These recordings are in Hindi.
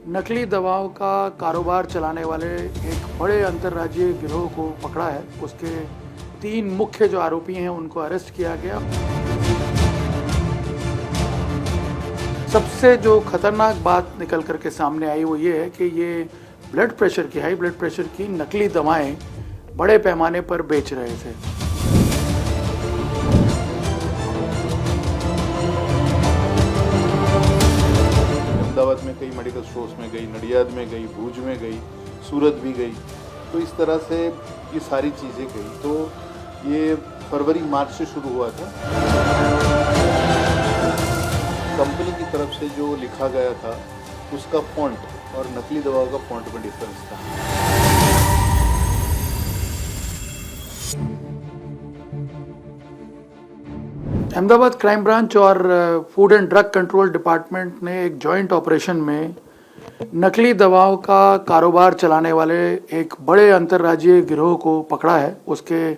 नकली दवाओं का कारोबार चलाने वाले एक बड़े अंतर्राज्यीय गिरोह को पकड़ा है। उसके 3 मुख्य जो आरोपी हैं उनको अरेस्ट किया गया। सबसे जो खतरनाक बात निकल करके सामने आई वो ये है कि ये हाई ब्लड प्रेशर की नकली दवाएं बड़े पैमाने पर बेच रहे थे। अहमदाबाद में कई मेडिकल स्टोर्स में गई, नडियाद में गई, भूज में गई, सूरत भी गई। तो इस तरह से ये सारी चीज़ें गई। तो ये फरवरी मार्च से शुरू हुआ था। कंपनी की तरफ से जो लिखा गया था उसका फॉन्ट और नकली दवाओं का फॉन्ट में डिफरेंस था। अहमदाबाद क्राइम ब्रांच और food and drug control department ने एक जॉइंट ऑपरेशन में नकली दवाओं का कारोबार चलाने वाले एक बड़े अंतर्राज्यीय गिरोह को पकड़ा है। उसके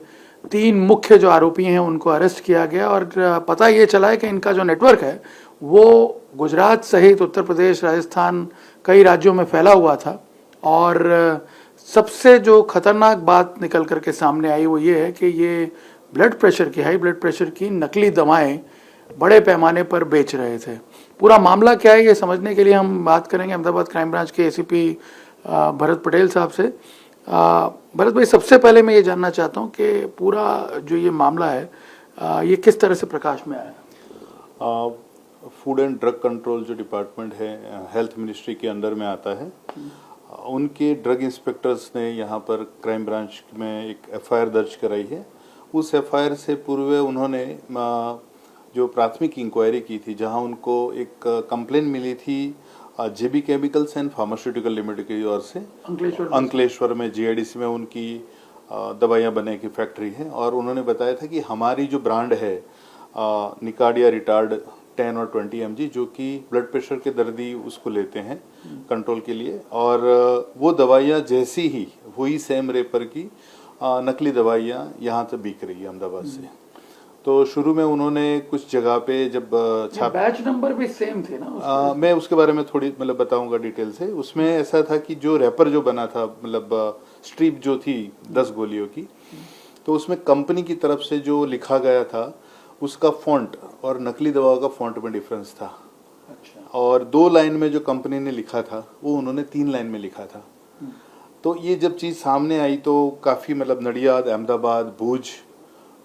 3 मुख्य जो आरोपी हैं उनको अरेस्ट किया गया और पता ये चला है कि इनका जो नेटवर्क है वो गुजरात सहित उत्तर प्रदेश, राजस्थान कई राज्यों में फैला हुआ था। और सबसे जो खतरनाक बात निकल करके सामने आई वो ये है कि ये हाई ब्लड प्रेशर की नकली दवाएं बड़े पैमाने पर बेच रहे थे। पूरा मामला क्या है ये समझने के लिए हम बात करेंगे अहमदाबाद क्राइम ब्रांच के एसीपी भरत पटेल साहब से। भरत भाई, सबसे पहले मैं ये जानना चाहता हूँ कि पूरा जो ये मामला है ये किस तरह से प्रकाश में आया। फूड एंड ड्रग कंट्रोल जो डिपार्टमेंट है हेल्थ मिनिस्ट्री के अंडर में आता है, उनके ड्रग इंस्पेक्टर्स ने यहाँ पर क्राइम ब्रांच में एक एफआईआर दर्ज कराई है। उस एफआईआर से पूर्व उन्होंने जो प्राथमिक इंक्वायरी की थी, जहां उनको एक कंप्लेन मिली थी जेबी केमिकल्स एंड फार्मास्यूटिकल लिमिटेड की ओर से अंकलेश्वर में जीआईडीसी में उनकी दवाइयां बनाने की फैक्ट्री है। और उन्होंने बताया था कि हमारी जो ब्रांड है निकाडिया रिटार्ड 10 और 20 mg, जो कि ब्लड प्रेशर के दर्दी उसको लेते हैं कंट्रोल के लिए, और वो दवाइयां जैसी ही वही सेम रेपर की नकली दवाइयाँ यहाँ से बिक रही है अहमदाबाद से। तो शुरू में उन्होंने कुछ जगह पे जब बैच नंबर भी सेम थे ना, मैं उसके बारे में थोड़ी बताऊंगा डिटेल से। उसमें ऐसा था कि जो रैपर जो बना था, स्ट्रिप जो थी 10 गोलियों की, तो उसमें कंपनी की तरफ से जो लिखा गया था उसका फॉन्ट और नकली दवाओं का फॉन्ट में डिफरेंस था। अच्छा। और 2 लाइन में जो कंपनी ने लिखा था वो उन्होंने 3 लाइन में लिखा था। तो ये जब चीज़ सामने आई तो काफ़ी नडियाद, अहमदाबाद, भूज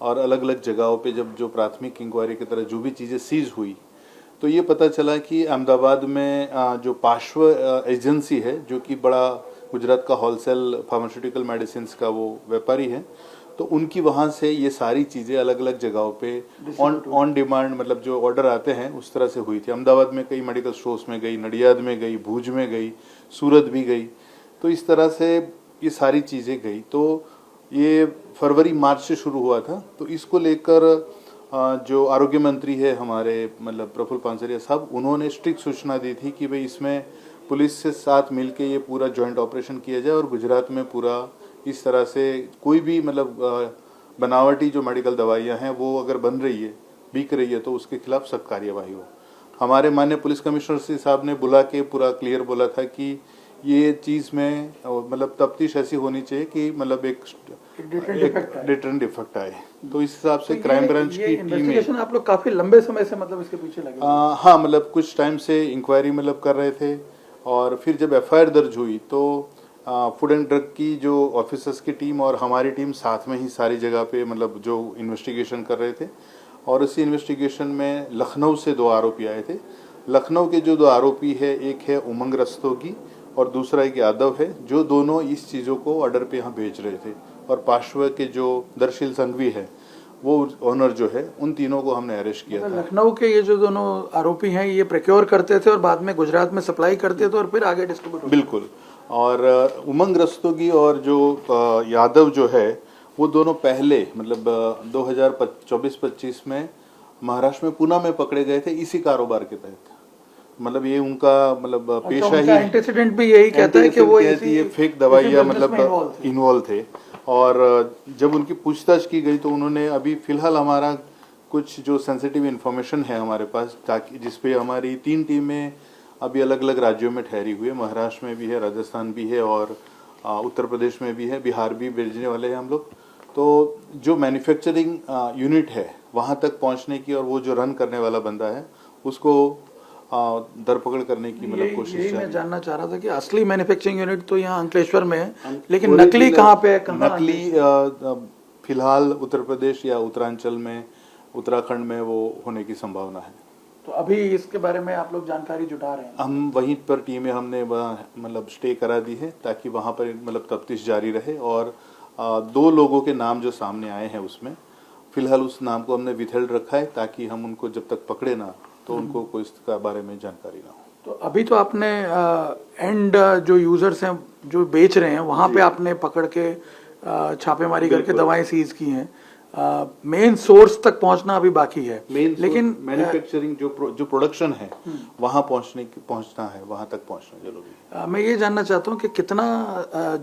और अलग अलग जगहों पे जब जो प्राथमिक इंक्वायरी की तरह जो भी चीज़ें सीज हुई, तो ये पता चला कि अहमदाबाद में जो पार्श्व एजेंसी है, जो कि बड़ा गुजरात का होलसेल फार्मास्यूटिकल मेडिसिन का वो व्यापारी है, तो उनकी वहाँ से ये सारी चीज़ें अलग अलग जगहों पे ऑन डिमांड जो ऑर्डर आते हैं उस तरह से हुई थी। अहमदाबाद में कई मेडिकल स्टोर्स में गई, नडियाद में गई, भूज में गई, सूरत भी गई। तो इस तरह से ये सारी चीज़ें गई। तो ये फरवरी मार्च से शुरू हुआ था। तो इसको लेकर जो आरोग्य मंत्री है हमारे प्रफुल्ल पानसरिया साहब, उन्होंने स्ट्रिक्ट सूचना दी थी कि भाई इसमें पुलिस से साथ मिलके ये पूरा जॉइंट ऑपरेशन किया जाए और गुजरात में पूरा इस तरह से कोई भी बनावटी जो मेडिकल दवाइयाँ हैं वो अगर बन रही है, बिक रही है, तो उसके खिलाफ सख्त कार्यवाही हो। हमारे माननीय पुलिस कमिश्नर साहब ने बुला के पूरा क्लियर बोला था कि ये चीज़ में तफ्तीश ऐसी होनी चाहिए कि एक डिटरेंट इफेक्ट आए। तो इस हिसाब से क्राइम ब्रांच की टीम आप लोग काफी लंबे समय से इसके पीछे लगे। हाँ, कुछ टाइम से इंक्वायरी कर रहे थे। और फिर जब एफआईआर दर्ज हुई तो फूड एंड ड्रग की जो ऑफिसर्स की टीम और हमारी टीम साथ में ही सारी जगह पे जो इन्वेस्टिगेशन कर रहे थे। और इसी इन्वेस्टिगेशन में लखनऊ से 2 आरोपी आए थे। लखनऊ के जो 2 आरोपी है, एक है उमंग रस्तोगी और दूसरा एक यादव है, जो दोनों इस चीज़ों को ऑर्डर पे यहाँ भेज रहे थे। और पार्श्व के जो दर्शील संघवी है, वो ओनर जो है, उन तीनों को हमने अरेस्ट किया था। लखनऊ के ये जो दोनों आरोपी हैं ये प्रोक्योर करते थे और बाद में गुजरात में सप्लाई करते थे और फिर आगे डिस्ट्रीब्यूट। बिल्कुल। और उमंग रस्तोगी और जो यादव जो है, वो दोनों पहले 2024-25 में महाराष्ट्र में पुणे में पकड़े गए थे इसी कारोबार के तहत। ये उनका पेशा ही एंटीसीडेंट भी यही कहता है कि वो ये फेक दवाइयाँ इन्वॉल्व थे। और जब उनकी पूछताछ की गई तो उन्होंने अभी फिलहाल हमारा कुछ जो सेंसिटिव इन्फॉर्मेशन है हमारे पास, ताकि जिसपे हमारी 3 टीमें अभी अलग अलग राज्यों में ठहरी हुई है, महाराष्ट्र में भी है, राजस्थान भी है और उत्तर प्रदेश में भी है, बिहार भी भेजने वाले हैं हम लोग। तो जो मैन्युफैक्चरिंग यूनिट है वहाँ तक पहुँचने की और वो जो रन करने वाला बंदा है उसको दरपकड़ करने की मतलब कोशिश यही जारी मैं है। जानना चाह रहा था कि असली मैन्युफैक्चरिंग यूनिट तो यहाँ अंकलेश्वर में है, लेकिन पूरे नकली जिले- कहाँ पे है? कहाँ? नकली फिलहाल उत्तर प्रदेश या उत्तरांचल में, उत्तराखंड में वो होने की संभावना है। तो अभी इसके बारे में आप लोग जानकारी जुटा रहे हैं? हम वहीं पर टीमें हमने मतलब स्टे करा दी है ताकि वहाँ पर मतलब तफ्तीश जारी रहे और 2 लोगों के नाम जो सामने आए हैं उसमें फिलहाल उस नाम को हमने विथेल्ड रखा है ताकि हम उनको जब तक पकड़े ना तो उनको कोई इसका बारे में जानकारी ना हो। तो अभी तो आपने एंड जो यूजर्स हैं जो बेच रहे हैं वहाँ पे आपने पकड़ के छापेमारी करके दवाएं सीज की हैं। मेन सोर्स तक पहुंचना अभी बाकी है, लेकिन मैन्युफैक्चरिंग जो प्रोडक्शन है वहाँ पहुँचना है, वहाँ तक पहुँचना जरूरी है। मैं ये जानना चाहता हूँ कि कितना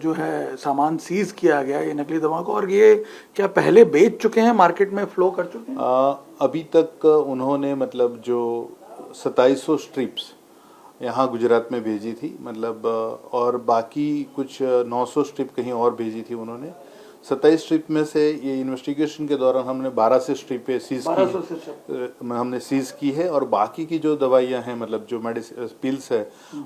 जो है सामान सीज किया गया ये नकली दवाओं को, और ये क्या पहले बेच चुके हैं, मार्केट में फ्लो कर चुके हैं? अभी तक उन्होंने मतलब जो 2700 स्ट्रिप्स यहाँ गुजरात में भेजी थी मतलब और बाकी कुछ 900 स्ट्रिप कहीं और भेजी थी उन्होंने। 27 स्ट्रिप में से ये इन्वेस्टिगेशन के दौरान हमने 12 से स्ट्रिपें सीज की हमने सीज की है और बाकी की जो दवाइयाँ हैं मतलब जो पिल्स है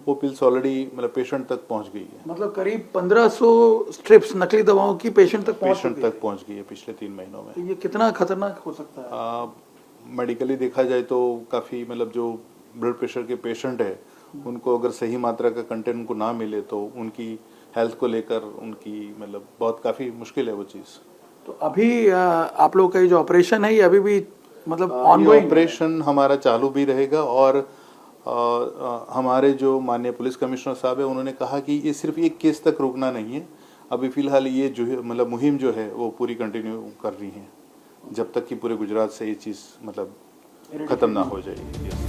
वो पिल्स ऑलरेडी मतलब पेशेंट तक पहुँच गई है। मतलब करीब 1500 स्ट्रिप्स नकली दवाओं की पेशेंट तक पहुँच गई है पिछले 3 महीनों में। तो ये कितना खतरनाक हो सकता है? मेडिकली देखा जाए तो काफ़ी मतलब जो ब्लड प्रेशर के पेशेंट है उनको अगर सही मात्रा का कंटेंट उनको ना मिले तो उनकी हेल्थ को लेकर उनकी मतलब बहुत काफ़ी मुश्किल है वो चीज़। तो अभी आप लोग का ये जो ऑपरेशन है ये अभी भी मतलब ऑनगोइंग ऑपरेशन हमारा चालू भी रहेगा और हमारे जो माननीय पुलिस कमिश्नर साहब है उन्होंने कहा कि ये सिर्फ एक केस तक रुकना नहीं है, अभी फिलहाल ये जो है मतलब मुहिम जो है वो पूरी कंटिन्यू कर रही है जब तक कि पूरे गुजरात से ये चीज़ मतलब खत्म ना हो जाएगी।